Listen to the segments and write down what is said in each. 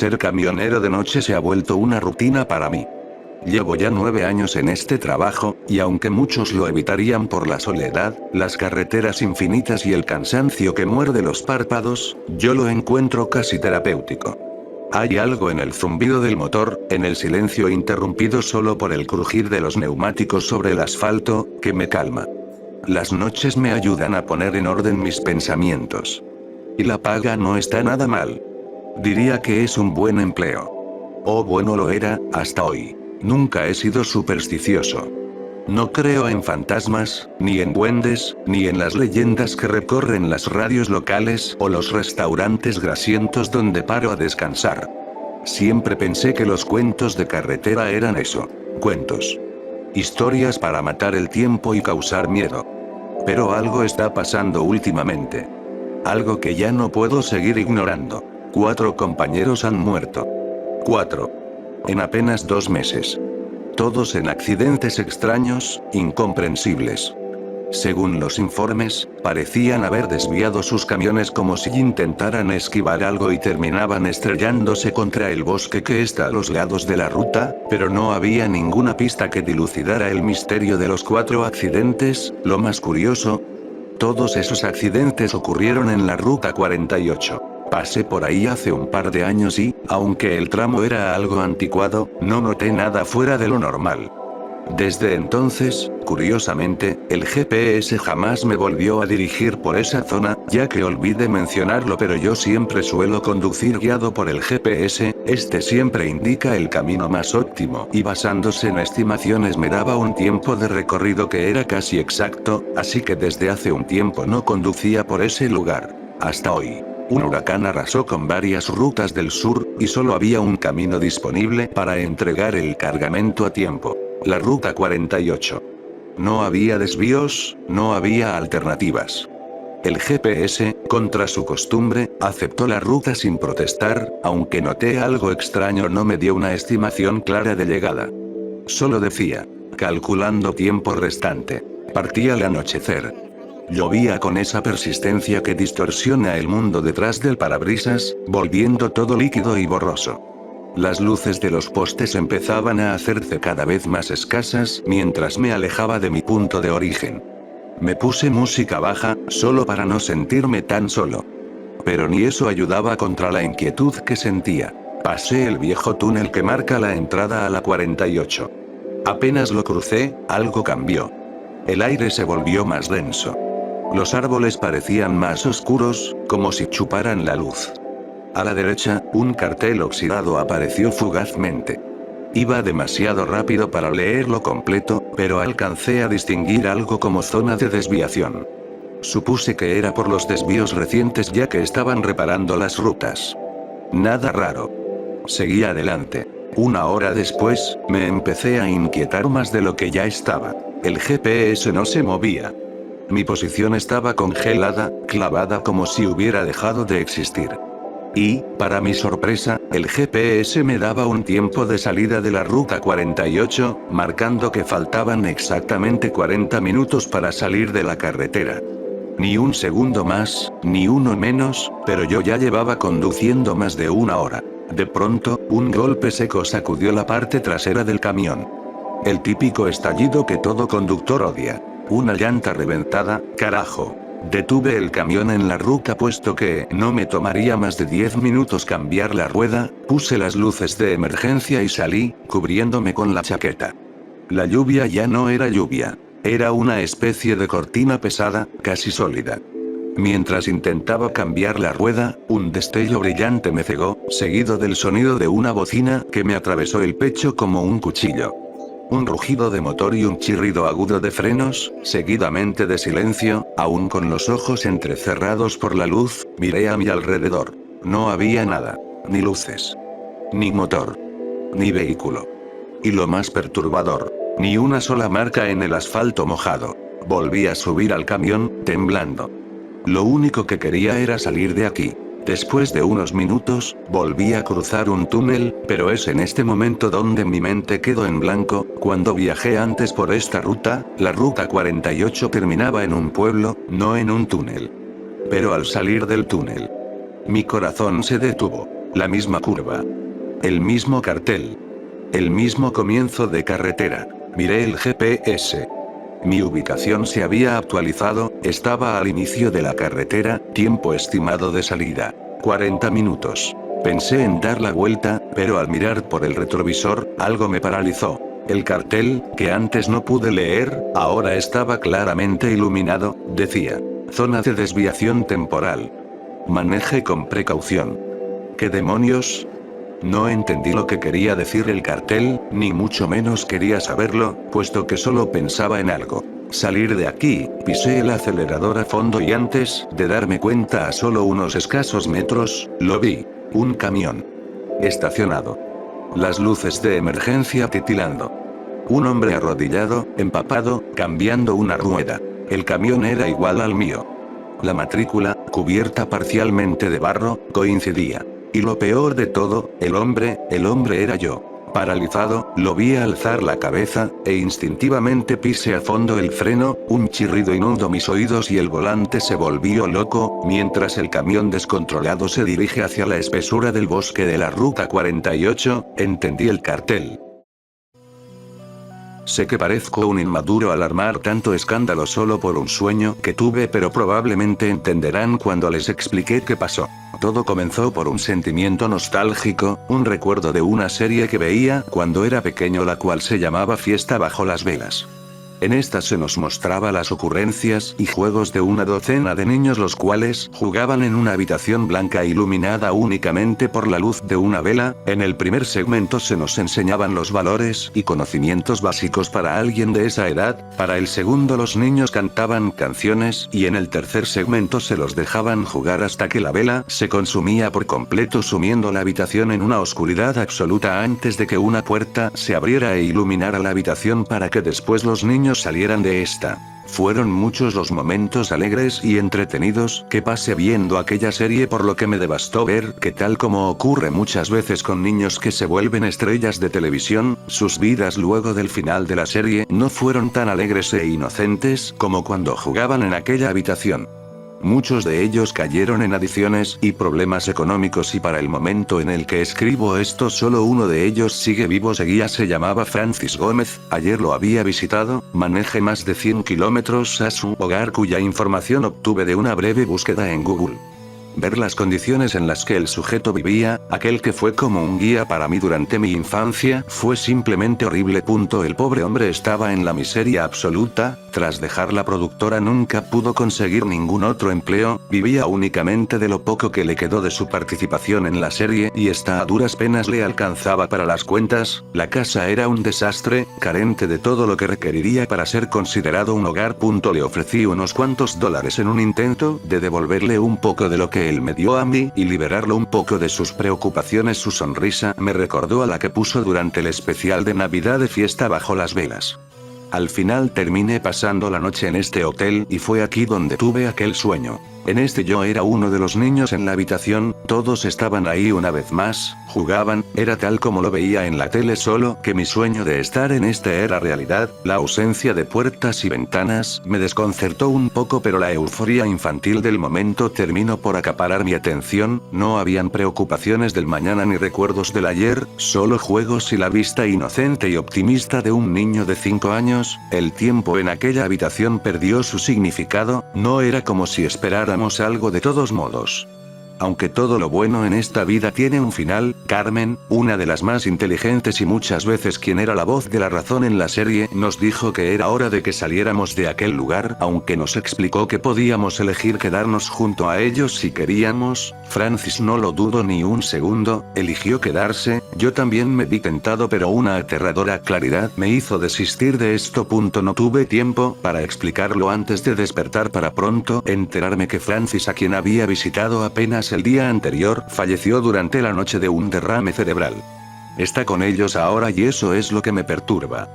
Ser camionero de noche se ha vuelto una rutina para mí. Llevo ya 9 años en este trabajo, y aunque muchos lo evitarían por la soledad, las carreteras infinitas y el cansancio que muerde los párpados, yo lo encuentro casi terapéutico. Hay algo en el zumbido del motor, en el silencio interrumpido solo por el crujir de los neumáticos sobre el asfalto, que me calma. Las noches me ayudan a poner en orden mis pensamientos. Y la paga no está nada mal. Diría que es un buen empleo. O bueno, lo era, hasta hoy. Nunca he sido supersticioso. No creo en fantasmas, ni en duendes, ni en las leyendas que recorren las radios locales o los restaurantes grasientos donde paro a descansar. Siempre pensé que los cuentos de carretera eran eso. Cuentos. Historias para matar el tiempo y causar miedo. Pero algo está pasando últimamente. Algo que ya no puedo seguir ignorando. 4 compañeros han muerto. 4. En apenas 2 meses. Todos en accidentes extraños, incomprensibles. Según los informes, parecían haber desviado sus camiones como si intentaran esquivar algo y terminaban estrellándose contra el bosque que está a los lados de la ruta, pero no había ninguna pista que dilucidara el misterio de los 4 accidentes. Lo más curioso, todos esos accidentes ocurrieron en la ruta 48. Pasé por ahí hace un par de años y, aunque el tramo era algo anticuado, no noté nada fuera de lo normal. Desde entonces, curiosamente, el GPS jamás me volvió a dirigir por esa zona, ya que olvidé mencionarlo, pero yo siempre suelo conducir guiado por el GPS, este siempre indica el camino más óptimo y basándose en estimaciones me daba un tiempo de recorrido que era casi exacto, así que desde hace un tiempo no conducía por ese lugar. Hasta hoy. Un huracán arrasó con varias rutas del sur, y solo había un camino disponible para entregar el cargamento a tiempo. La ruta 48. No había desvíos, no había alternativas. El GPS, contra su costumbre, aceptó la ruta sin protestar, aunque noté algo extraño, no me dio una estimación clara de llegada. Solo decía, calculando tiempo restante. Partía al anochecer. Llovía con esa persistencia que distorsiona el mundo detrás del parabrisas, volviendo todo líquido y borroso. Las luces de los postes empezaban a hacerse cada vez más escasas mientras me alejaba de mi punto de origen. Me puse música baja, solo para no sentirme tan solo. Pero ni eso ayudaba contra la inquietud que sentía. Pasé el viejo túnel que marca la entrada a la 48. Apenas lo crucé, algo cambió. El aire se volvió más denso. Los árboles parecían más oscuros, como si chuparan la luz. A la derecha, un cartel oxidado apareció fugazmente. Iba demasiado rápido para leerlo completo, pero alcancé a distinguir algo como zona de desviación. Supuse que era por los desvíos recientes, ya que estaban reparando las rutas. Nada raro. Seguí adelante. 1 hora después, me empecé a inquietar más de lo que ya estaba. El GPS no se movía. Mi posición estaba congelada, clavada como si hubiera dejado de existir. Y, para mi sorpresa, el GPS me daba un tiempo de salida de la ruta 48, marcando que faltaban exactamente 40 minutos para salir de la carretera. Ni un segundo más, ni uno menos, pero yo ya llevaba conduciendo más de 1 hora. De pronto, un golpe seco sacudió la parte trasera del camión. El típico estallido que todo conductor odia. Una llanta reventada, carajo. Detuve el camión en la ruta puesto que no me tomaría más de 10 minutos cambiar la rueda, puse las luces de emergencia y salí, cubriéndome con la chaqueta. La lluvia ya no era lluvia. Era una especie de cortina pesada, casi sólida. Mientras intentaba cambiar la rueda, un destello brillante me cegó, seguido del sonido de una bocina que me atravesó el pecho como un cuchillo. Un rugido de motor y un chirrido agudo de frenos, seguidamente de silencio. Aún con los ojos entrecerrados por la luz, miré a mi alrededor. No había nada. Ni luces. Ni motor. Ni vehículo. Y lo más perturbador, ni una sola marca en el asfalto mojado. Volví a subir al camión, temblando. Lo único que quería era salir de aquí. Después de unos minutos, volví a cruzar un túnel, pero es en este momento donde mi mente quedó en blanco. Cuando viajé antes por esta ruta, la ruta 48 terminaba en un pueblo, no en un túnel. Pero al salir del túnel, mi corazón se detuvo. La misma curva. El mismo cartel. El mismo comienzo de carretera. Miré el GPS. Mi ubicación se había actualizado, estaba al inicio de la carretera, tiempo estimado de salida. 40 minutos. Pensé en dar la vuelta, pero al mirar por el retrovisor, algo me paralizó. El cartel, que antes no pude leer, ahora estaba claramente iluminado, decía: zona de desviación temporal. Maneje con precaución. ¿Qué demonios? No entendí lo que quería decir el cartel, ni mucho menos quería saberlo, puesto que solo pensaba en algo. Salir de aquí, pisé el acelerador a fondo y antes de darme cuenta a solo unos escasos metros, lo vi. Un camión. Estacionado. Las luces de emergencia titilando. Un hombre arrodillado, empapado, cambiando una rueda. El camión era igual al mío. La matrícula, cubierta parcialmente de barro, coincidía. Y lo peor de todo, el hombre era yo. Paralizado, lo vi alzar la cabeza, e instintivamente pise a fondo el freno, un chirrido inundó mis oídos y el volante se volvió loco, mientras el camión descontrolado se dirige hacia la espesura del bosque de la Ruta 48, entendí el cartel. Sé que parezco un inmaduro al armar tanto escándalo solo por un sueño que tuve, pero probablemente entenderán cuando les expliqué qué pasó. Todo comenzó por un sentimiento nostálgico, un recuerdo de una serie que veía cuando era pequeño, la cual se llamaba Fiesta bajo las velas. En esta se nos mostraba las ocurrencias y juegos de una docena de niños, los cuales jugaban en una habitación blanca iluminada únicamente por la luz de una vela. En el primer segmento se nos enseñaban los valores y conocimientos básicos para alguien de esa edad, para el segundo los niños cantaban canciones y en el tercer segmento se los dejaban jugar hasta que la vela se consumía por completo, sumiendo la habitación en una oscuridad absoluta antes de que una puerta se abriera e iluminara la habitación para que después los niños salieran de esta. Fueron muchos los momentos alegres y entretenidos que pasé viendo aquella serie, por lo que me devastó ver que, tal como ocurre muchas veces con niños que se vuelven estrellas de televisión, sus vidas luego del final de la serie no fueron tan alegres e inocentes como cuando jugaban en aquella habitación. Muchos de ellos cayeron en adicciones y problemas económicos, y para el momento en el que escribo esto solo uno de ellos sigue vivo. Se llamaba Francis Gómez, ayer lo había visitado, manejé más de 100 kilómetros a su hogar, cuya información obtuve de una breve búsqueda en Google. Ver las condiciones en las que el sujeto vivía, aquel que fue como un guía para mí durante mi infancia, fue simplemente horrible. El pobre hombre estaba en la miseria absoluta. Tras dejar la productora nunca pudo conseguir ningún otro empleo, vivía únicamente de lo poco que le quedó de su participación en la serie y esta a duras penas le alcanzaba para las cuentas. La casa era un desastre, carente de todo lo que requeriría para ser considerado un hogar. Le ofrecí unos cuantos dólares en un intento de devolverle un poco de lo que él me dio a mí y liberarlo un poco de sus preocupaciones. Su sonrisa me recordó a la que puso durante el especial de Navidad de Fiesta bajo las velas. Al final terminé pasando la noche en este hotel y fue aquí donde tuve aquel sueño. En este yo era uno de los niños en la habitación, todos estaban ahí una vez más, jugaban, era tal como lo veía en la tele, solo que mi sueño de estar en este era realidad. La ausencia de puertas y ventanas me desconcertó un poco, pero la euforia infantil del momento terminó por acaparar mi atención. No habían preocupaciones del mañana ni recuerdos del ayer, solo juegos y la vista inocente y optimista de un niño de 5 años. El tiempo en aquella habitación perdió su significado, no era como si esperáramos algo de todos modos. Aunque todo lo bueno en esta vida tiene un final, Carmen, una de las más inteligentes y muchas veces quien era la voz de la razón en la serie, nos dijo que era hora de que saliéramos de aquel lugar, aunque nos explicó que podíamos elegir quedarnos junto a ellos si queríamos. Francis no lo dudó ni un segundo, eligió quedarse. Yo también me vi tentado, pero una aterradora claridad me hizo desistir de esto. No tuve tiempo para explicarlo antes de despertar para pronto enterarme que Francis, a quien había visitado apenas el día anterior, falleció durante la noche de un derrame cerebral. Está con ellos ahora y eso es lo que me perturba.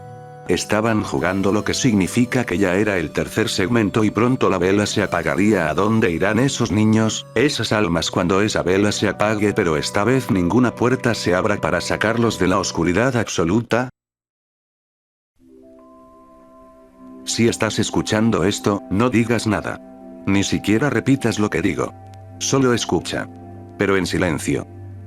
Estaban jugando, lo que significa que ya era el tercer segmento y pronto la vela se apagaría. ¿A dónde irán esos niños, esas almas, cuando esa vela se apague? Pero esta vez ninguna puerta se abra para sacarlos de la oscuridad absoluta. Si estás escuchando esto, no digas nada. Ni siquiera repitas lo que digo. Solo escucha. Pero en silencio.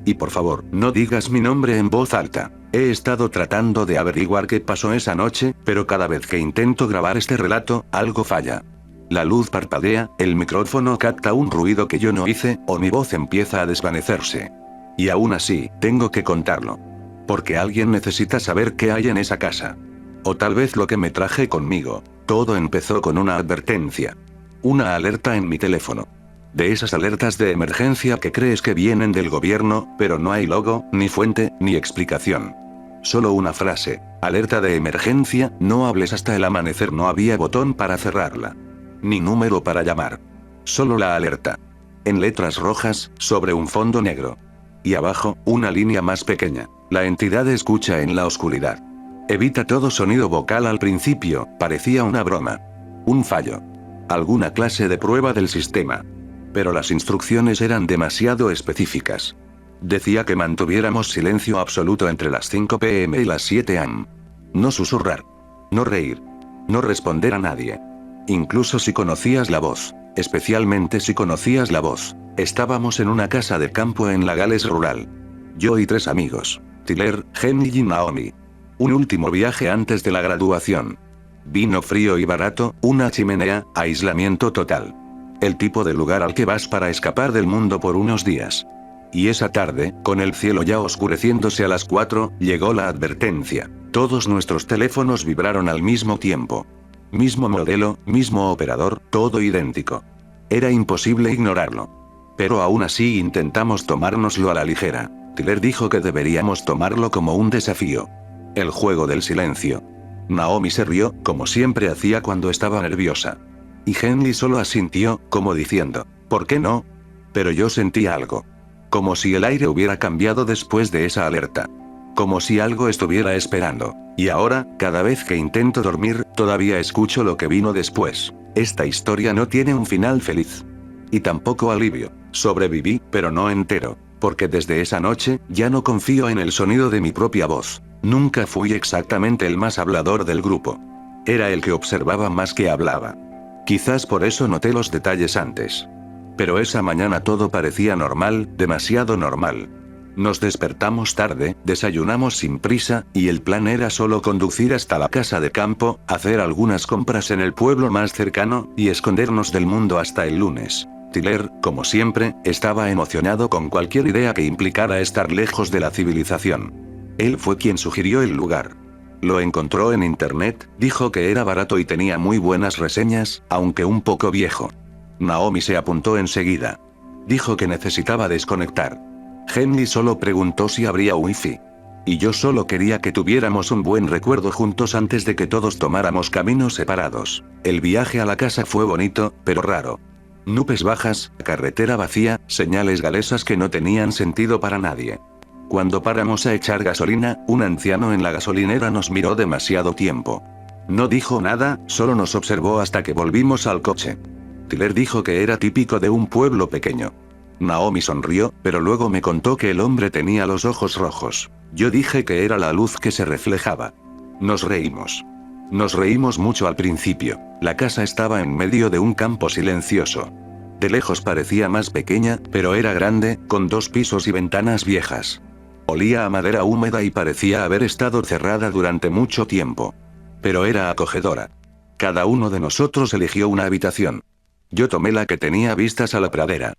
Y por favor, no digas mi nombre en voz alta. He estado tratando de averiguar qué pasó esa noche, pero cada vez que intento grabar este relato, algo falla. La luz parpadea, el micrófono capta un ruido que yo no hice, o mi voz empieza a desvanecerse. Y aún así, tengo que contarlo. Porque alguien necesita saber qué hay en esa casa. O tal vez lo que me traje conmigo. Todo empezó con una advertencia. Una alerta en mi teléfono. De esas alertas de emergencia que crees que vienen del gobierno, pero no hay logo, ni fuente, ni explicación. Solo una frase. Alerta de emergencia, no hables hasta el amanecer. No había botón para cerrarla. Ni número para llamar. Solo la alerta. En letras rojas, sobre un fondo negro. Y abajo, una línea más pequeña. La entidad escucha en la oscuridad. Evita todo sonido vocal. Al principio, parecía una broma. Un fallo. Alguna clase de prueba del sistema. Pero las instrucciones eran demasiado específicas. Decía que mantuviéramos silencio absoluto entre las 5 p.m. y las 7 a.m. No susurrar. No reír. No responder a nadie. Incluso si conocías la voz. Especialmente si conocías la voz. Estábamos en una casa de campo en la Gales rural. Yo y 3 amigos. Tyler, Henry y Naomi. Un último viaje antes de la graduación. Vino frío y barato, una chimenea, aislamiento total. El tipo de lugar al que vas para escapar del mundo por unos días. Y esa tarde, con el cielo ya oscureciéndose a las 4, llegó la advertencia. Todos nuestros teléfonos vibraron al mismo tiempo. Mismo modelo, mismo operador, todo idéntico. Era imposible ignorarlo. Pero aún así intentamos tomárnoslo a la ligera. Tyler dijo que deberíamos tomarlo como un desafío. El juego del silencio. Naomi se rió, como siempre hacía cuando estaba nerviosa. Y Henry solo asintió, como diciendo, ¿por qué no? Pero yo sentí algo. Como si el aire hubiera cambiado después de esa alerta. Como si algo estuviera esperando. Y ahora, cada vez que intento dormir, todavía escucho lo que vino después. Esta historia no tiene un final feliz. Y tampoco alivio. Sobreviví, pero no entero. Porque desde esa noche, ya no confío en el sonido de mi propia voz. Nunca fui exactamente el más hablador del grupo. Era el que observaba más que hablaba. Quizás por eso noté los detalles antes. Pero esa mañana todo parecía normal, demasiado normal. Nos despertamos tarde, desayunamos sin prisa, y el plan era solo conducir hasta la casa de campo, hacer algunas compras en el pueblo más cercano, y escondernos del mundo hasta el lunes. Tyler, como siempre, estaba emocionado con cualquier idea que implicara estar lejos de la civilización. Él fue quien sugirió el lugar. Lo encontró en internet, dijo que era barato y tenía muy buenas reseñas, aunque un poco viejo. Naomi se apuntó enseguida. Dijo que necesitaba desconectar. Henry solo preguntó si habría wifi. Y yo solo quería que tuviéramos un buen recuerdo juntos antes de que todos tomáramos caminos separados. El viaje a la casa fue bonito, pero raro. Nubes bajas, carretera vacía, señales galesas que no tenían sentido para nadie. Cuando paramos a echar gasolina, un anciano en la gasolinera nos miró demasiado tiempo. No dijo nada, solo nos observó hasta que volvimos al coche. Tyler dijo que era típico de un pueblo pequeño. Naomi sonrió, pero luego me contó que el hombre tenía los ojos rojos. Yo dije que era la luz que se reflejaba. Nos reímos. Nos reímos mucho al principio. La casa estaba en medio de un campo silencioso. De lejos parecía más pequeña, pero era grande, con 2 pisos y ventanas viejas. Olía a madera húmeda y parecía haber estado cerrada durante mucho tiempo. Pero era acogedora. Cada uno de nosotros eligió una habitación. Yo tomé la que tenía vistas a la pradera.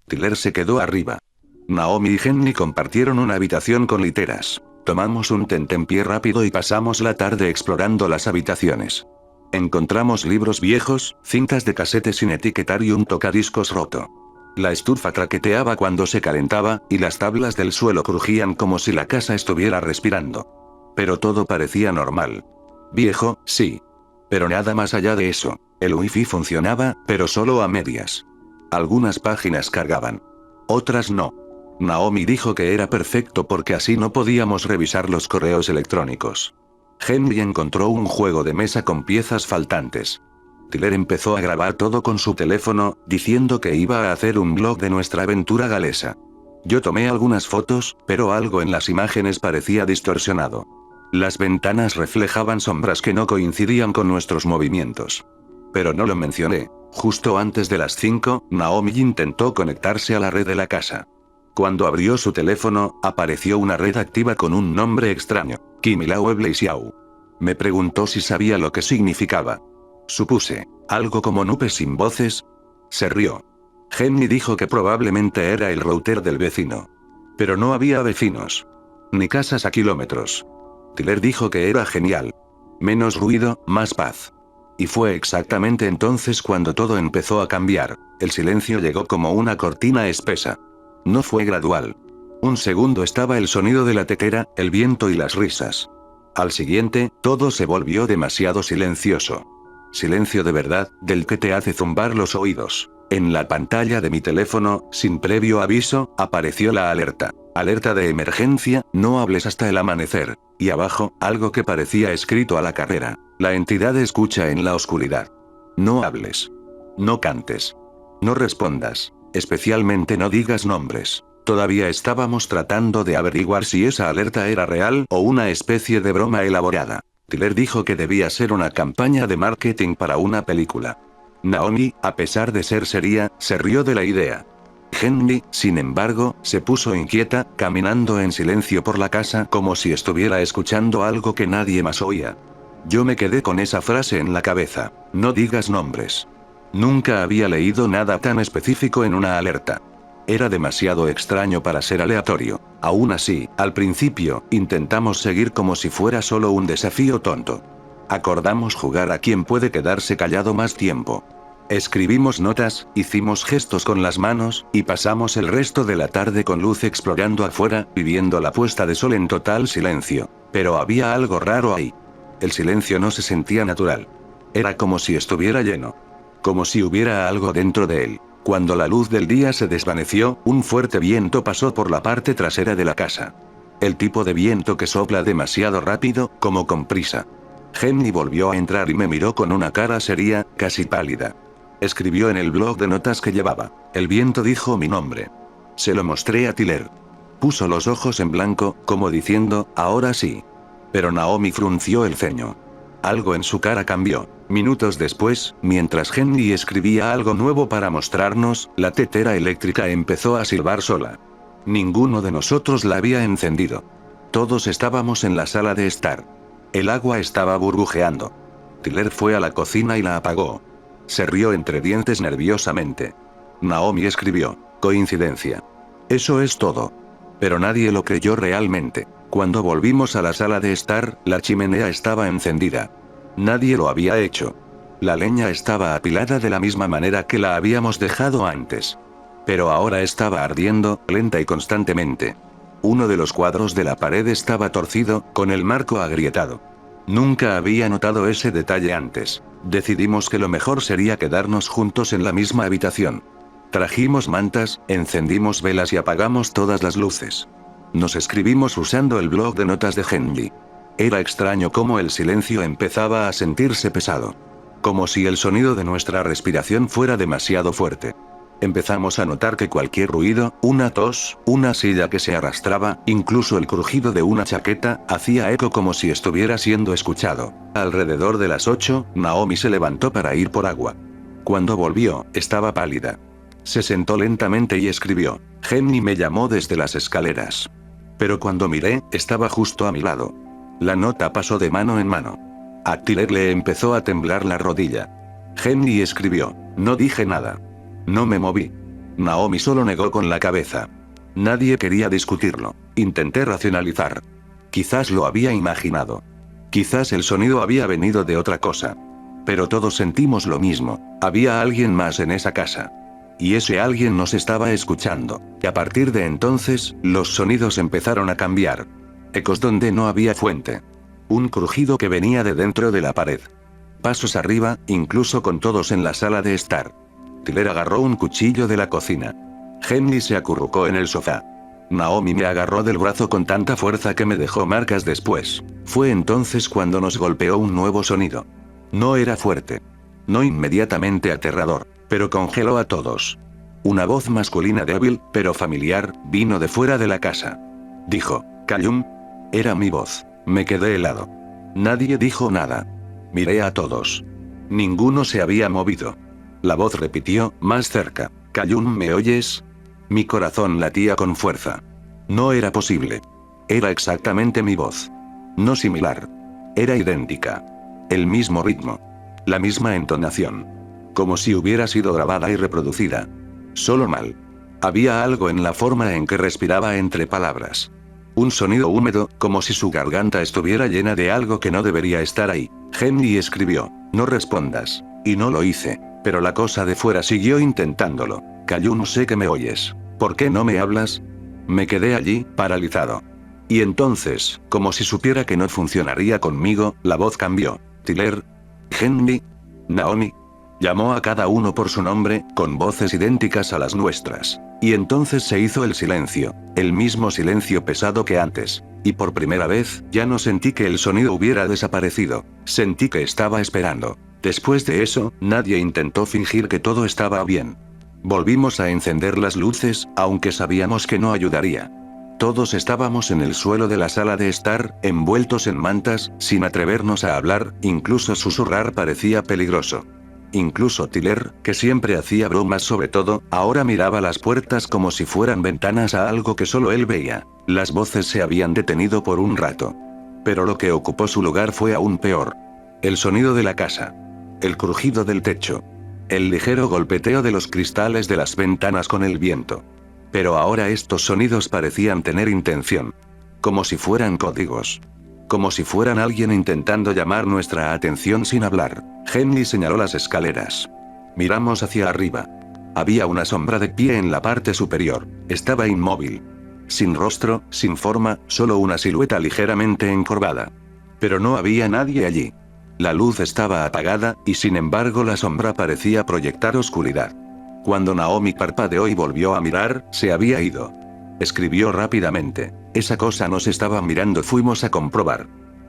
Tyler se quedó arriba. Naomi y Henry compartieron una habitación con literas. Tomamos un tentempié rápido y pasamos la tarde explorando las habitaciones. Encontramos libros viejos, cintas de casete sin etiquetar y un tocadiscos roto. La estufa traqueteaba cuando se calentaba, y las tablas del suelo crujían como si la casa estuviera respirando. Pero todo parecía normal. Viejo, sí. Pero nada más allá de eso. El wifi funcionaba, pero solo a medias. Algunas páginas cargaban. Otras no. Naomi dijo que era perfecto porque así no podíamos revisar los correos electrónicos. Henry encontró un juego de mesa con piezas faltantes. Tyler empezó a grabar todo con su teléfono, diciendo que iba a hacer un blog de nuestra aventura galesa. Yo tomé algunas fotos, pero algo en las imágenes parecía distorsionado. Las ventanas reflejaban sombras que no coincidían con nuestros movimientos. Pero no lo mencioné. Justo antes de las 5, Naomi intentó conectarse a la red de la casa. Cuando abrió su teléfono, apareció una red activa con un nombre extraño, Kimilaue Xiao. Me preguntó si sabía lo que significaba. Supuse, algo como nubes sin voces. Se rió. Henry dijo que probablemente era el router del vecino. Pero no había vecinos. Ni casas a kilómetros. Tyler dijo que era genial. Menos ruido, más paz. Y fue exactamente entonces cuando todo empezó a cambiar. El silencio llegó como una cortina espesa. No fue gradual. Un segundo estaba el sonido de la tetera, el viento y las risas. Al siguiente, todo se volvió demasiado silencioso. Silencio de verdad, del que te hace zumbar los oídos. En la pantalla de mi teléfono, sin previo aviso, apareció la alerta. Alerta de emergencia, no hables hasta el amanecer. Y abajo, algo que parecía escrito a la carrera. La entidad escucha en la oscuridad. No hables. No cantes. No respondas. Especialmente no digas nombres. Todavía estábamos tratando de averiguar si esa alerta era real o una especie de broma elaborada. Tyler dijo que debía ser una campaña de marketing para una película. Naomi, a pesar de ser seria, se rió de la idea. Henry, sin embargo, se puso inquieta, caminando en silencio por la casa como si estuviera escuchando algo que nadie más oía. Yo me quedé con esa frase en la cabeza. No digas nombres. Nunca había leído nada tan específico en una alerta. Era demasiado extraño para ser aleatorio. Aún así, al principio, intentamos seguir como si fuera solo un desafío tonto. Acordamos jugar a quien puede quedarse callado más tiempo. Escribimos notas, hicimos gestos con las manos, y pasamos el resto de la tarde con luz explorando afuera, viviendo la puesta de sol en total silencio. Pero había algo raro ahí. El silencio no se sentía natural. Era como si estuviera lleno. Como si hubiera algo dentro de él. Cuando la luz del día se desvaneció, un fuerte viento pasó por la parte trasera de la casa. El tipo de viento que sopla demasiado rápido, como con prisa. Henry volvió a entrar y me miró con una cara seria, casi pálida. Escribió en el blog de notas que llevaba. El viento dijo mi nombre. Se lo mostré a Tyler. Puso los ojos en blanco, como diciendo, ahora sí. Pero Naomi frunció el ceño. Algo en su cara cambió. Minutos después, mientras Henry escribía algo nuevo para mostrarnos, la tetera eléctrica empezó a silbar sola. Ninguno de nosotros la había encendido. Todos estábamos en la sala de estar. El agua estaba burbujeando. Tyler fue a la cocina y la apagó. Se rió entre dientes nerviosamente. Naomi escribió, coincidencia. Eso es todo. Pero nadie lo creyó realmente. Cuando volvimos a la sala de estar, la chimenea estaba encendida. Nadie lo había hecho. La leña estaba apilada de la misma manera que la habíamos dejado antes. Pero ahora estaba ardiendo, lenta y constantemente. Uno de los cuadros de la pared estaba torcido, con el marco agrietado. Nunca había notado ese detalle antes. Decidimos que lo mejor sería quedarnos juntos en la misma habitación. Trajimos mantas, encendimos velas y apagamos todas las luces. Nos escribimos usando el blog de notas de Henry. Era extraño cómo el silencio empezaba a sentirse pesado. Como si el sonido de nuestra respiración fuera demasiado fuerte. Empezamos a notar que cualquier ruido, una tos, una silla que se arrastraba, incluso el crujido de una chaqueta, hacía eco como si estuviera siendo escuchado. Alrededor de las 8, Naomi se levantó para ir por agua. Cuando volvió, estaba pálida. Se sentó lentamente y escribió. Henry me llamó desde las escaleras. Pero cuando miré, estaba justo a mi lado. La nota pasó de mano en mano. A Tyler le empezó a temblar la rodilla. Henry escribió. No dije nada. No me moví. Naomi solo negó con la cabeza. Nadie quería discutirlo. Intenté racionalizar. Quizás lo había imaginado. Quizás el sonido había venido de otra cosa. Pero todos sentimos lo mismo. Había alguien más en esa casa. Y ese alguien nos estaba escuchando. Y a partir de entonces, los sonidos empezaron a cambiar. Ecos donde no había fuente. Un crujido que venía de dentro de la pared. Pasos arriba, incluso con todos en la sala de estar. Tyler agarró un cuchillo de la cocina. Henry se acurrucó en el sofá. Naomi me agarró del brazo con tanta fuerza que me dejó marcas después. Fue entonces cuando nos golpeó un nuevo sonido. No era fuerte. No inmediatamente aterrador, pero congeló a todos. Una voz masculina débil, pero familiar, vino de fuera de la casa. Dijo, Callum. Era mi voz. Me quedé helado. Nadie dijo nada. Miré a todos. Ninguno se había movido. La voz repitió, más cerca. Callum, ¿me oyes? Mi corazón latía con fuerza. No era posible. Era exactamente mi voz. No similar. Era idéntica. El mismo ritmo. La misma entonación. Como si hubiera sido grabada y reproducida. Solo mal. Había algo en la forma en que respiraba entre palabras. Un sonido húmedo, como si su garganta estuviera llena de algo que no debería estar ahí. Henry escribió, no respondas. Y no lo hice. Pero la cosa de fuera siguió intentándolo. Cayún, sé que me oyes. ¿Por qué no me hablas? Me quedé allí, paralizado. Y entonces, como si supiera que no funcionaría conmigo, la voz cambió. Tyler. Henry. Naomi. Llamó a cada uno por su nombre, con voces idénticas a las nuestras. Y entonces se hizo el silencio, el mismo silencio pesado que antes. Y por primera vez, ya no sentí que el sonido hubiera desaparecido. Sentí que estaba esperando. Después de eso, nadie intentó fingir que todo estaba bien. Volvimos a encender las luces, aunque sabíamos que no ayudaría. Todos estábamos en el suelo de la sala de estar, envueltos en mantas, sin atrevernos a hablar, incluso susurrar parecía peligroso. Incluso Tyler, que siempre hacía bromas sobre todo, ahora miraba las puertas como si fueran ventanas a algo que solo él veía. Las voces se habían detenido por un rato. Pero lo que ocupó su lugar fue aún peor. El sonido de la casa. El crujido del techo. El ligero golpeteo de los cristales de las ventanas con el viento. Pero ahora estos sonidos parecían tener intención. Como si fueran códigos. Como si fueran alguien intentando llamar nuestra atención sin hablar. Henry señaló las escaleras. Miramos hacia arriba. Había una sombra de pie en la parte superior. Estaba inmóvil. Sin rostro, sin forma, solo una silueta ligeramente encorvada. Pero no había nadie allí. La luz estaba apagada, y sin embargo la sombra parecía proyectar oscuridad. Cuando Naomi parpadeó y volvió a mirar, se había ido. Escribió rápidamente. Esa cosa nos estaba mirando. Fuimos a comprobar.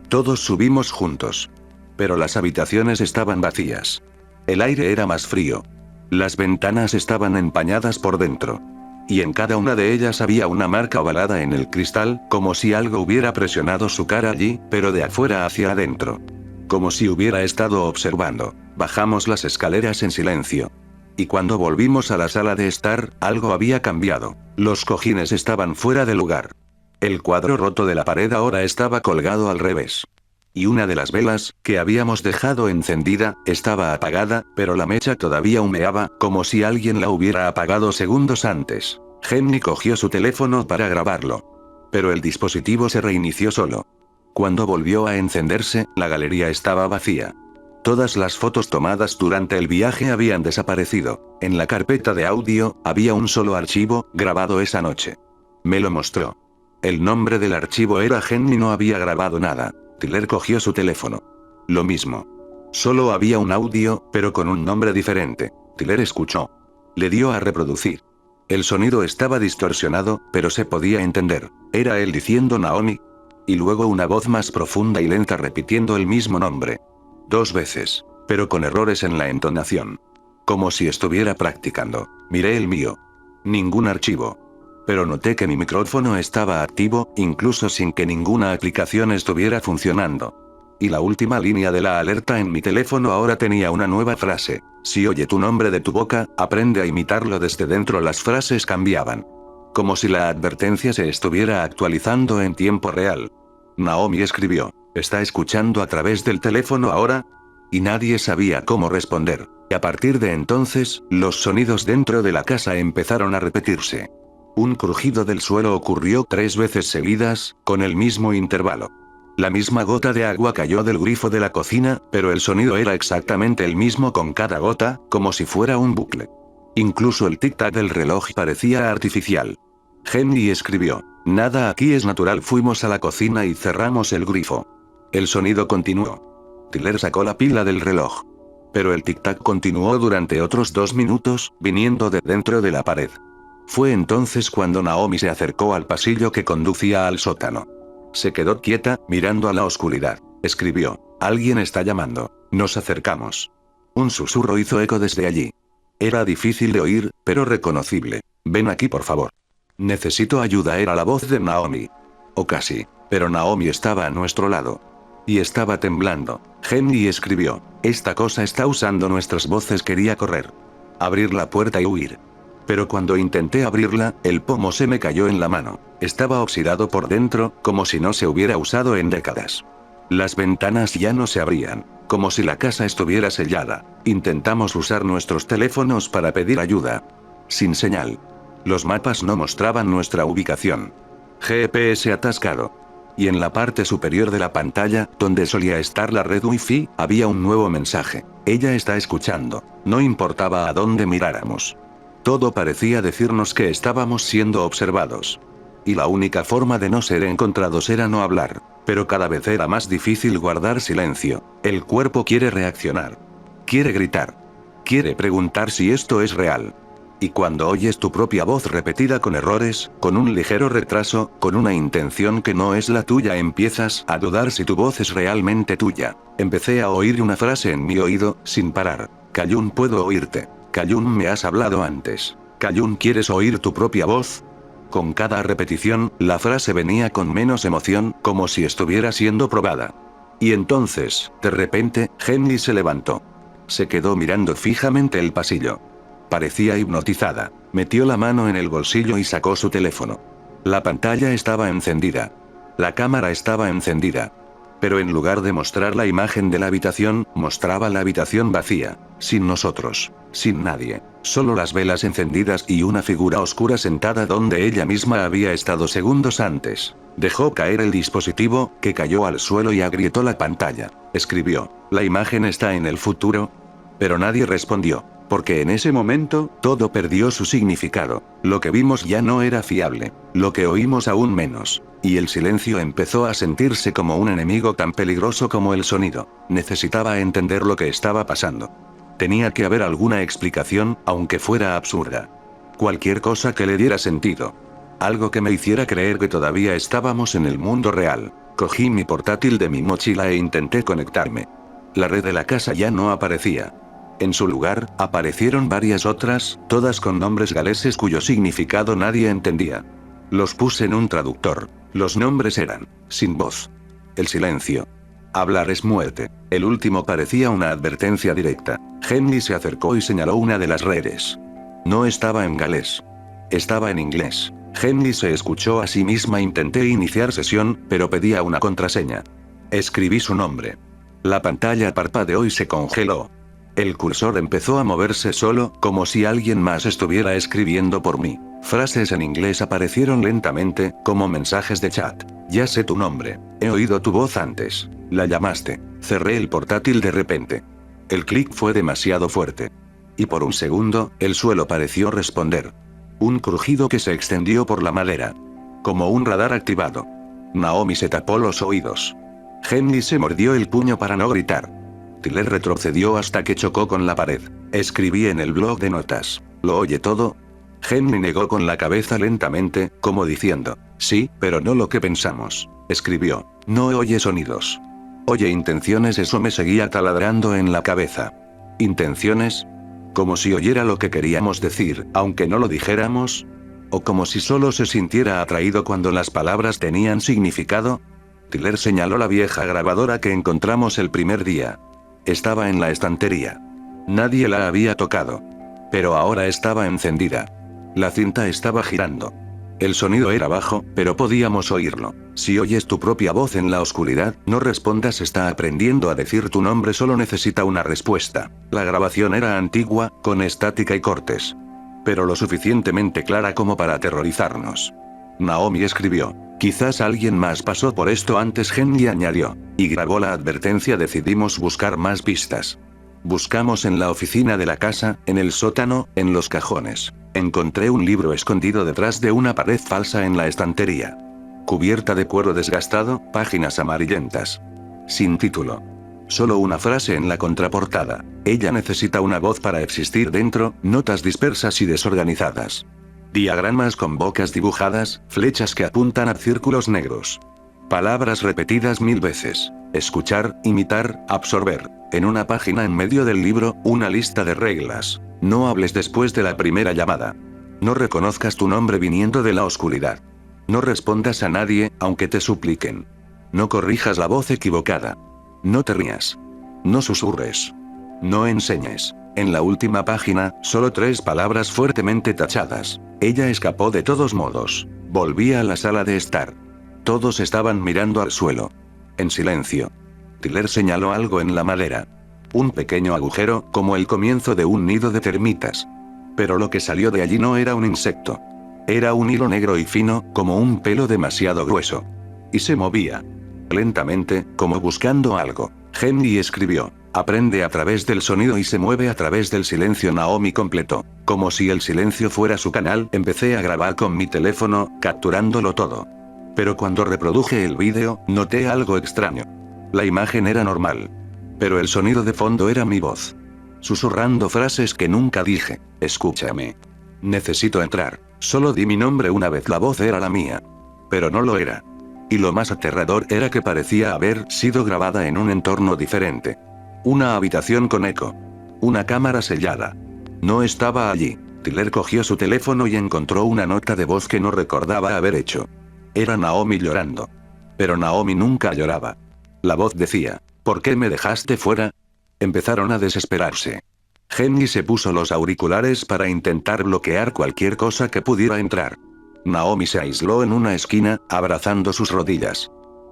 Todos subimos juntos. Pero las habitaciones estaban vacías. El aire era más frío. Las ventanas estaban empañadas por dentro. Y en cada una de ellas había una marca ovalada en el cristal, como si algo hubiera presionado su cara allí, pero de afuera hacia adentro. Como si hubiera estado observando. Bajamos las escaleras en silencio. Y cuando volvimos a la sala de estar, algo había cambiado. Los cojines estaban fuera de lugar. El cuadro roto de la pared ahora estaba colgado al revés. Y una de las velas, que habíamos dejado encendida, estaba apagada, pero la mecha todavía humeaba, como si alguien la hubiera apagado segundos antes. Henry cogió su teléfono para grabarlo. Pero el dispositivo se reinició solo. Cuando volvió a encenderse, la galería estaba vacía. Todas las fotos tomadas durante el viaje habían desaparecido. En la carpeta de audio, había un solo archivo, grabado esa noche. Me lo mostró. El nombre del archivo era Henry. No había grabado nada. Tyler cogió su teléfono. Lo mismo. Solo había un audio, pero con un nombre diferente. Tyler escuchó. Le dio a reproducir. El sonido estaba distorsionado, pero se podía entender. Era él diciendo Naomi. Y luego una voz más profunda y lenta repitiendo el mismo nombre. 2 veces, pero con errores en la entonación. Como si estuviera practicando. Miré el mío. Ningún archivo. Pero noté que mi micrófono estaba activo, incluso sin que ninguna aplicación estuviera funcionando. Y la última línea de la alerta en mi teléfono ahora tenía una nueva frase. Si oye tu nombre de tu boca, aprende a imitarlo desde dentro. Las frases cambiaban. Como si la advertencia se estuviera actualizando en tiempo real. Naomi escribió. ¿Está escuchando a través del teléfono ahora? Y nadie sabía cómo responder. Y a partir de entonces, los sonidos dentro de la casa empezaron a repetirse. Un crujido del suelo ocurrió 3 veces seguidas, con el mismo intervalo. La misma gota de agua cayó del grifo de la cocina, pero el sonido era exactamente el mismo con cada gota, como si fuera un bucle. Incluso el tic-tac del reloj parecía artificial. Henry escribió. Nada aquí es natural. Fuimos a la cocina y cerramos el grifo. El sonido continuó. Tyler sacó la pila del reloj. Pero el tic-tac continuó durante otros 2 minutos, viniendo de dentro de la pared. Fue entonces cuando Naomi se acercó al pasillo que conducía al sótano. Se quedó quieta, mirando a la oscuridad. Escribió. Alguien está llamando. Nos acercamos. Un susurro hizo eco desde allí. Era difícil de oír, pero reconocible. Ven aquí por favor. Necesito ayuda. Era la voz de Naomi. O casi. Pero Naomi estaba a nuestro lado. Y estaba temblando. Henry escribió. Esta cosa está usando nuestras voces. Quería correr. Abrir la puerta y huir. Pero cuando intenté abrirla, el pomo se me cayó en la mano. Estaba oxidado por dentro, como si no se hubiera usado en décadas. Las ventanas ya no se abrían, como si la casa estuviera sellada. Intentamos usar nuestros teléfonos para pedir ayuda. Sin señal. Los mapas no mostraban nuestra ubicación. GPS atascado. Y en la parte superior de la pantalla, donde solía estar la red Wi-Fi, había un nuevo mensaje. Ella está escuchando. No importaba a dónde miráramos. Todo parecía decirnos que estábamos siendo observados. Y la única forma de no ser encontrados era no hablar. Pero cada vez era más difícil guardar silencio. El cuerpo quiere reaccionar. Quiere gritar. Quiere preguntar si esto es real. Y cuando oyes tu propia voz repetida con errores, con un ligero retraso, con una intención que no es la tuya, empiezas a dudar si tu voz es realmente tuya. Empecé a oír una frase en mi oído, sin parar. Cayún, puedo oírte. Cayún, me has hablado antes. Cayún, ¿quieres oír tu propia voz? Con cada repetición, la frase venía con menos emoción, como si estuviera siendo probada. Y entonces, de repente, Henry se levantó. Se quedó mirando fijamente el pasillo. Parecía hipnotizada. Metió la mano en el bolsillo y sacó su teléfono. La pantalla estaba encendida. La cámara estaba encendida. Pero en lugar de mostrar la imagen de la habitación, mostraba la habitación vacía. Sin nosotros. Sin nadie. Solo las velas encendidas y una figura oscura sentada donde ella misma había estado segundos antes. Dejó caer el dispositivo, que cayó al suelo y agrietó la pantalla. Escribió: «La imagen está en el futuro». Pero nadie respondió. Porque en ese momento, todo perdió su significado. Lo que vimos ya no era fiable. Lo que oímos aún menos. Y el silencio empezó a sentirse como un enemigo tan peligroso como el sonido. Necesitaba entender lo que estaba pasando. Tenía que haber alguna explicación, aunque fuera absurda. Cualquier cosa que le diera sentido. Algo que me hiciera creer que todavía estábamos en el mundo real. Cogí mi portátil de mi mochila e intenté conectarme. La red de la casa ya no aparecía. En su lugar, aparecieron varias otras, todas con nombres galeses cuyo significado nadie entendía. Los puse en un traductor. Los nombres eran: sin voz. El silencio. Hablar es muerte. El último parecía una advertencia directa. Henry se acercó y señaló una de las redes. No estaba en galés. Estaba en inglés. Henry se escuchó a sí misma. Intenté iniciar sesión, pero pedía una contraseña. Escribí su nombre. La pantalla parpadeó y se congeló. El cursor empezó a moverse solo, como si alguien más estuviera escribiendo por mí. Frases en inglés aparecieron lentamente, como mensajes de chat. Ya sé tu nombre. He oído tu voz antes. La llamaste. Cerré el portátil de repente. El clic fue demasiado fuerte. Y por un segundo, el suelo pareció responder. Un crujido que se extendió por la madera. Como un radar activado. Naomi se tapó los oídos. Henry se mordió el puño para no gritar. Tyler retrocedió hasta que chocó con la pared. Escribí en el blog de notas. ¿Lo oye todo? Henry negó con la cabeza lentamente, como diciendo: sí, pero no lo que pensamos. Escribió: no oye sonidos. Oye intenciones. Eso me seguía taladrando en la cabeza. ¿Intenciones? Como si oyera lo que queríamos decir, aunque no lo dijéramos. O como si solo se sintiera atraído cuando las palabras tenían significado. Tyler señaló la vieja grabadora que encontramos el primer día. Estaba en la estantería. Nadie la había tocado. Pero ahora estaba encendida. La cinta estaba girando. El sonido era bajo, pero podíamos oírlo. Si oyes tu propia voz en la oscuridad, no respondas. Está aprendiendo a decir tu nombre. Solo necesita una respuesta. La grabación era antigua, con estática y cortes. Pero lo suficientemente clara como para aterrorizarnos. Naomi escribió: quizás alguien más pasó por esto antes. Henry añadió. Y grabó la advertencia. Decidimos buscar más pistas. Buscamos en la oficina de la casa, en el sótano, en los cajones. Encontré un libro escondido detrás de una pared falsa en la estantería. Cubierta de cuero desgastado, páginas amarillentas. Sin título. Solo una frase en la contraportada. Ella necesita una voz para existir dentro. Notas dispersas y desorganizadas. Diagramas con bocas dibujadas, flechas que apuntan a círculos negros. Palabras repetidas 1000 veces. Escuchar, imitar, absorber. En una página en medio del libro, una lista de reglas. No hables después de la primera llamada. No reconozcas tu nombre viniendo de la oscuridad. No respondas a nadie, aunque te supliquen. No corrijas la voz equivocada. No te rías. No susurres. No enseñes. En la última página, solo 3 palabras fuertemente tachadas. Ella escapó de todos modos. Volví a la sala de estar. Todos estaban mirando al suelo. En silencio. Tiller señaló algo en la madera. Un pequeño agujero, como el comienzo de un nido de termitas. Pero lo que salió de allí no era un insecto. Era un hilo negro y fino, como un pelo demasiado grueso. Y se movía. Lentamente, como buscando algo. Henry escribió: aprende a través del sonido y se mueve a través del silencio. Naomi completó. Como si el silencio fuera su canal, empecé a grabar con mi teléfono, capturándolo todo. Pero cuando reproduje el vídeo, noté algo extraño. La imagen era normal. Pero el sonido de fondo era mi voz. Susurrando frases que nunca dije. Escúchame. Necesito entrar. Solo di mi nombre una vez. La voz era la mía. Pero no lo era. Y lo más aterrador era que parecía haber sido grabada en un entorno diferente. Una habitación con eco. Una cámara sellada. No estaba allí. Tiller cogió su teléfono y encontró una nota de voz que no recordaba haber hecho. Era Naomi llorando. Pero Naomi nunca lloraba. La voz decía: ¿por qué me dejaste fuera? Empezaron a desesperarse. Henry se puso los auriculares para intentar bloquear cualquier cosa que pudiera entrar. Naomi se aisló en una esquina, abrazando sus rodillas.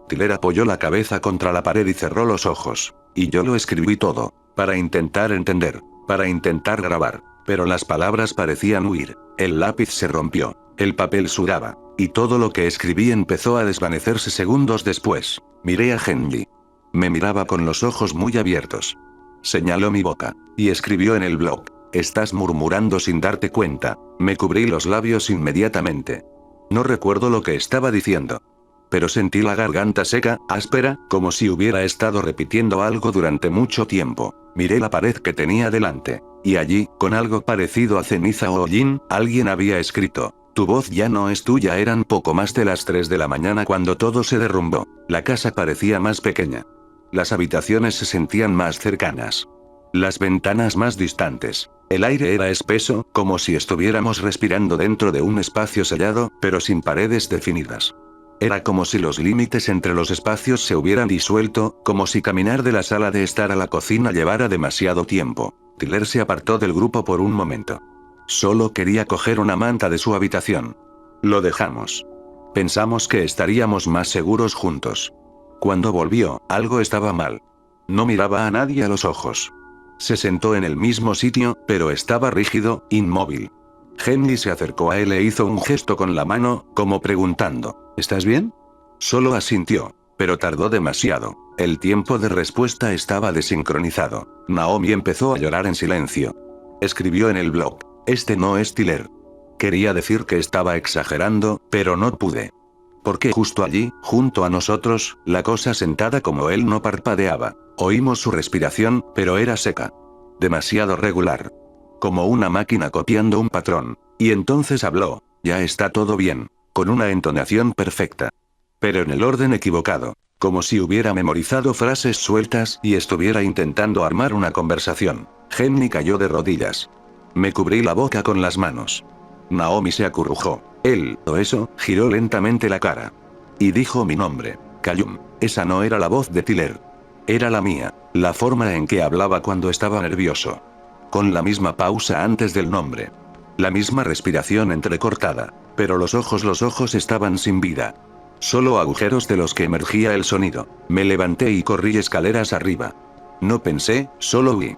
Tiller apoyó la cabeza contra la pared y cerró los ojos. Y yo lo escribí todo, para intentar entender, para intentar grabar. Pero las palabras parecían huir. El lápiz se rompió, el papel sudaba, y todo lo que escribí empezó a desvanecerse segundos después. Miré a Henry. Me miraba con los ojos muy abiertos. Señaló mi boca, y escribió en el blog: estás murmurando sin darte cuenta. Me cubrí los labios inmediatamente. No recuerdo lo que estaba diciendo. Pero sentí la garganta seca, áspera, como si hubiera estado repitiendo algo durante mucho tiempo. Miré la pared que tenía delante. Y allí, con algo parecido a ceniza o hollín, alguien había escrito: tu voz ya no es tuya. Eran poco más de las 3 de la mañana cuando todo se derrumbó. La casa parecía más pequeña. Las habitaciones se sentían más cercanas. Las ventanas más distantes. El aire era espeso, como si estuviéramos respirando dentro de un espacio sellado, pero sin paredes definidas. Era como si los límites entre los espacios se hubieran disuelto, como si caminar de la sala de estar a la cocina llevara demasiado tiempo. Tiller se apartó del grupo por un momento. Solo quería coger una manta de su habitación. Lo dejamos. Pensamos que estaríamos más seguros juntos. Cuando volvió, algo estaba mal. No miraba a nadie a los ojos. Se sentó en el mismo sitio, pero estaba rígido, inmóvil. Henry se acercó a él e hizo un gesto con la mano, como preguntando: ¿estás bien? Solo asintió, pero tardó demasiado. El tiempo de respuesta estaba desincronizado. Naomi empezó a llorar en silencio. Escribió en el blog: este no es Tiller. Quería decir que estaba exagerando, pero no pude. Porque justo allí, junto a nosotros, la cosa sentada como él no parpadeaba. Oímos su respiración, pero era seca. Demasiado regular. Como una máquina copiando un patrón. Y entonces habló: ya está todo bien. Con una entonación perfecta. Pero en el orden equivocado. Como si hubiera memorizado frases sueltas y estuviera intentando armar una conversación. Henry cayó de rodillas. Me cubrí la boca con las manos. Naomi se acurrucó. Él, o eso, giró lentamente la cara. Y dijo mi nombre. Callum. Esa no era la voz de Tiller. Era la mía, la forma en que hablaba cuando estaba nervioso. Con la misma pausa antes del nombre. La misma respiración entrecortada. Pero los ojos estaban sin vida. Solo agujeros de los que emergía el sonido. Me levanté y corrí escaleras arriba. No pensé, solo huí.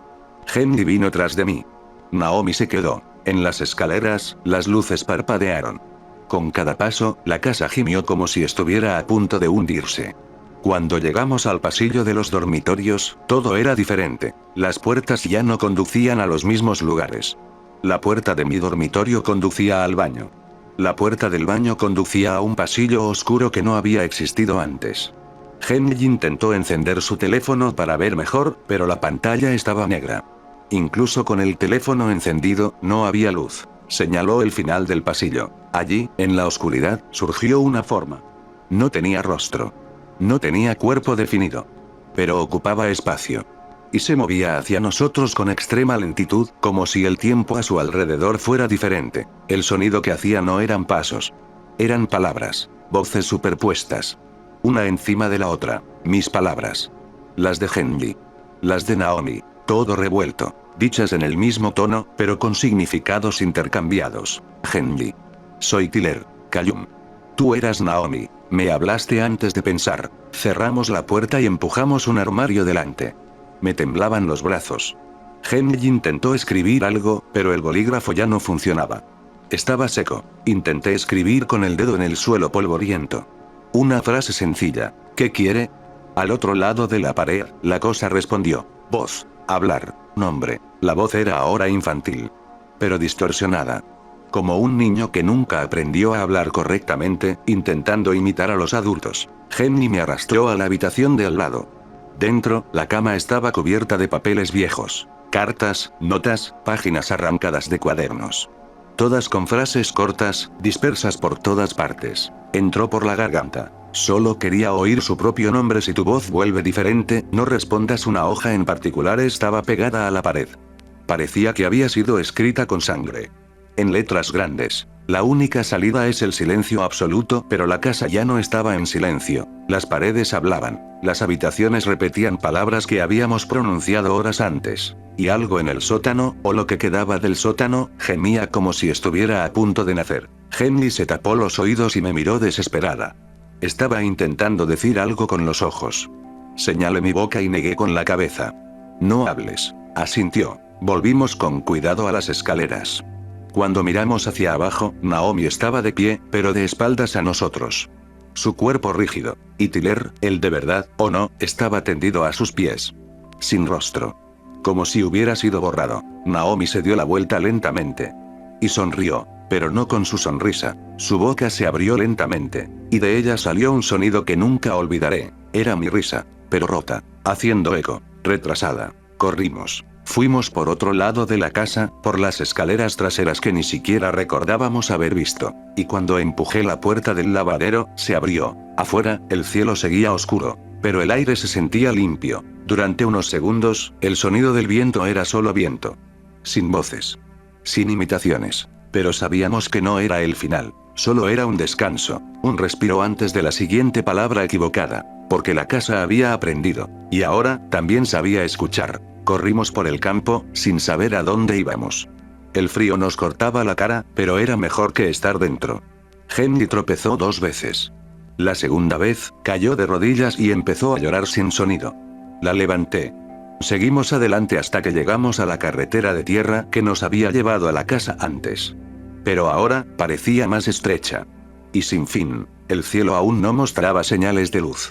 Henry vino tras de mí. Naomi se quedó. En las escaleras, las luces parpadearon. Con cada paso, la casa gimió como si estuviera a punto de hundirse. Cuando llegamos al pasillo de los dormitorios, todo era diferente. Las puertas ya no conducían a los mismos lugares. La puerta de mi dormitorio conducía al baño. La puerta del baño conducía a un pasillo oscuro que no había existido antes. Henry intentó encender su teléfono para ver mejor, pero la pantalla estaba negra. Incluso con el teléfono encendido, no había luz. Señaló el final del pasillo. Allí, en la oscuridad, surgió una forma. No tenía rostro. No tenía cuerpo definido. Pero ocupaba espacio. Y se movía hacia nosotros con extrema lentitud, como si el tiempo a su alrededor fuera diferente. El sonido que hacía no eran pasos. Eran palabras. Voces superpuestas. Una encima de la otra. Mis palabras. Las de Henry. Las de Naomi. Todo revuelto. Dichas en el mismo tono, pero con significados intercambiados. Henry. Soy Tyler. Callum. Tú eras Naomi. Me hablaste antes de pensar. Cerramos la puerta y empujamos un armario delante. Me temblaban los brazos. Henry intentó escribir algo, pero el bolígrafo ya no funcionaba. Estaba seco. Intenté escribir con el dedo en el suelo polvoriento. Una frase sencilla. ¿Qué quiere? Al otro lado de la pared, la cosa respondió. Voz. Hablar. Nombre. La voz era ahora infantil. Pero distorsionada. Como un niño que nunca aprendió a hablar correctamente, intentando imitar a los adultos. Henry me arrastró a la habitación de al lado. Dentro, la cama estaba cubierta de papeles viejos. Cartas, notas, páginas arrancadas de cuadernos. Todas con frases cortas, dispersas por todas partes. Entró por la garganta. Solo quería oír su propio nombre. Si tu voz vuelve diferente, no respondas. Una hoja en particular estaba pegada a la pared. Parecía que había sido escrita con sangre. En letras grandes. La única salida es el silencio absoluto, pero la casa ya no estaba en silencio. Las paredes hablaban. Las habitaciones repetían palabras que habíamos pronunciado horas antes. Y algo en el sótano, o lo que quedaba del sótano, gemía como si estuviera a punto de nacer. Henry se tapó los oídos y me miró desesperada. Estaba intentando decir algo con los ojos. Señalé mi boca y negué con la cabeza. No hables. Asintió. Volvimos con cuidado a las escaleras. Cuando miramos hacia abajo, Naomi estaba de pie, pero de espaldas a nosotros. Su cuerpo rígido. Y Tyler, el de verdad, o no, estaba tendido a sus pies. Sin rostro. Como si hubiera sido borrado. Naomi se dio la vuelta lentamente. Y sonrió, pero no con su sonrisa. Su boca se abrió lentamente. Y de ella salió un sonido que nunca olvidaré. Era mi risa, pero rota, haciendo eco, retrasada. Corrimos. Fuimos por otro lado de la casa, por las escaleras traseras que ni siquiera recordábamos haber visto. Y cuando empujé la puerta del lavadero, se abrió. Afuera, el cielo seguía oscuro, pero el aire se sentía limpio. Durante unos segundos, el sonido del viento era solo viento. Sin voces. Sin imitaciones. Pero sabíamos que no era el final. Solo era un descanso, un respiro antes de la siguiente palabra equivocada. Porque la casa había aprendido. Y ahora, también sabía escuchar. Corrimos por el campo, sin saber a dónde íbamos. El frío nos cortaba la cara, pero era mejor que estar dentro. Henry tropezó 2 veces. La segunda vez, cayó de rodillas y empezó a llorar sin sonido. La levanté. Seguimos adelante hasta que llegamos a la carretera de tierra que nos había llevado a la casa antes. Pero ahora, parecía más estrecha. Y sin fin, el cielo aún no mostraba señales de luz.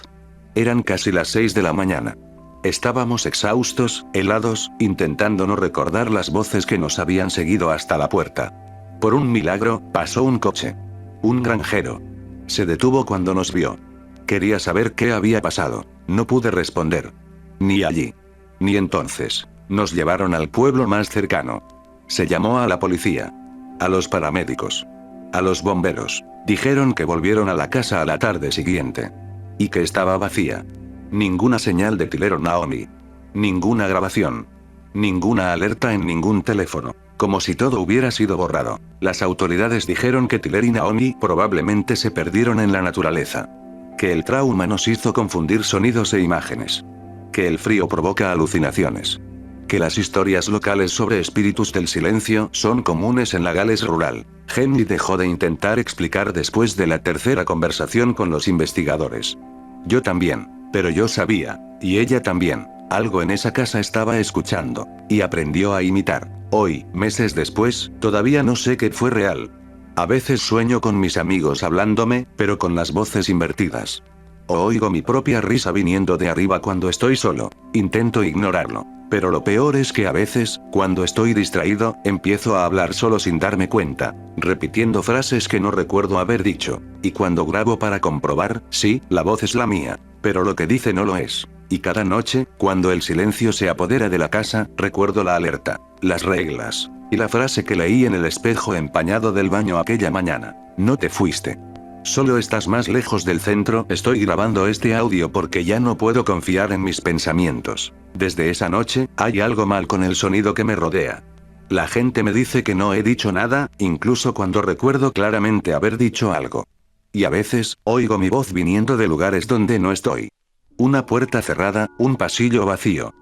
Eran casi las 6 de la mañana. Estábamos exhaustos, helados, intentando no recordar las voces que nos habían seguido hasta la puerta. Por un milagro, pasó un coche. Un granjero. Se detuvo cuando nos vio. Quería saber qué había pasado. No pude responder. Ni allí. Ni entonces. Nos llevaron al pueblo más cercano. Se llamó a la policía. A los paramédicos. A los bomberos. Dijeron que volvieron a la casa a la tarde siguiente. Y que estaba vacía. Ninguna señal de Tyler o Naomi. Ninguna grabación. Ninguna alerta en ningún teléfono. Como si todo hubiera sido borrado. Las autoridades dijeron que Tyler y Naomi probablemente se perdieron en la naturaleza. Que el trauma nos hizo confundir sonidos e imágenes. Que el frío provoca alucinaciones. Que las historias locales sobre espíritus del silencio son comunes en la Gales rural. Henry dejó de intentar explicar después de la tercera conversación con los investigadores. Yo también. Pero yo sabía, y ella también, algo en esa casa estaba escuchando, y aprendió a imitar. Hoy, meses después, todavía no sé qué fue real. A veces sueño con mis amigos hablándome, pero con las voces invertidas. O oigo mi propia risa viniendo de arriba cuando estoy solo. Intento ignorarlo. Pero lo peor es que a veces, cuando estoy distraído, empiezo a hablar solo sin darme cuenta, repitiendo frases que no recuerdo haber dicho. Y cuando grabo para comprobar, sí, la voz es la mía. Pero lo que dice no lo es. Y cada noche, cuando el silencio se apodera de la casa, recuerdo la alerta, las reglas, y la frase que leí en el espejo empañado del baño aquella mañana. No te fuiste. Solo estás más lejos del centro. Estoy grabando este audio porque ya no puedo confiar en mis pensamientos. Desde esa noche, hay algo mal con el sonido que me rodea. La gente me dice que no he dicho nada, incluso cuando recuerdo claramente haber dicho algo. Y a veces, oigo mi voz viniendo de lugares donde no estoy. Una puerta cerrada, un pasillo vacío.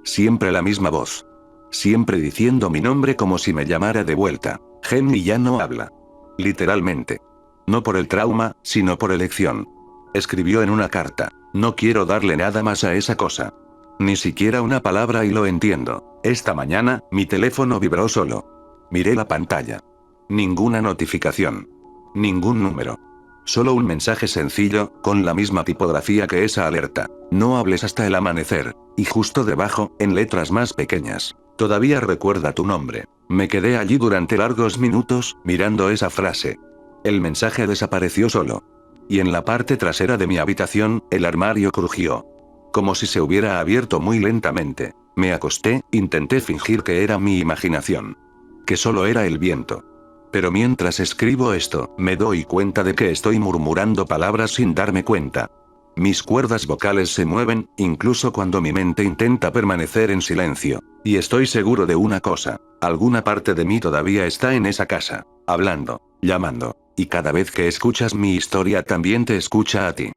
Siempre la misma voz. Siempre diciendo mi nombre como si me llamara de vuelta. Jenny ya no habla. Literalmente. No por el trauma, sino por elección. Escribió en una carta: no quiero darle nada más a esa cosa. Ni siquiera una palabra y lo entiendo. Esta mañana, mi teléfono vibró solo. Miré la pantalla. Ninguna notificación. Ningún número. Solo un mensaje sencillo, con la misma tipografía que esa alerta. No hables hasta el amanecer. Y justo debajo, en letras más pequeñas: todavía recuerda tu nombre. Me quedé allí durante largos minutos, mirando esa frase. El mensaje desapareció solo. Y en la parte trasera de mi habitación, el armario crujió. Como si se hubiera abierto muy lentamente. Me acosté, intenté fingir que era mi imaginación. Que solo era el viento. Pero mientras escribo esto, me doy cuenta de que estoy murmurando palabras sin darme cuenta. Mis cuerdas vocales se mueven, incluso cuando mi mente intenta permanecer en silencio. Y estoy seguro de una cosa: alguna parte de mí todavía está en esa casa, hablando, llamando. Y cada vez que escuchas mi historia también te escucha a ti.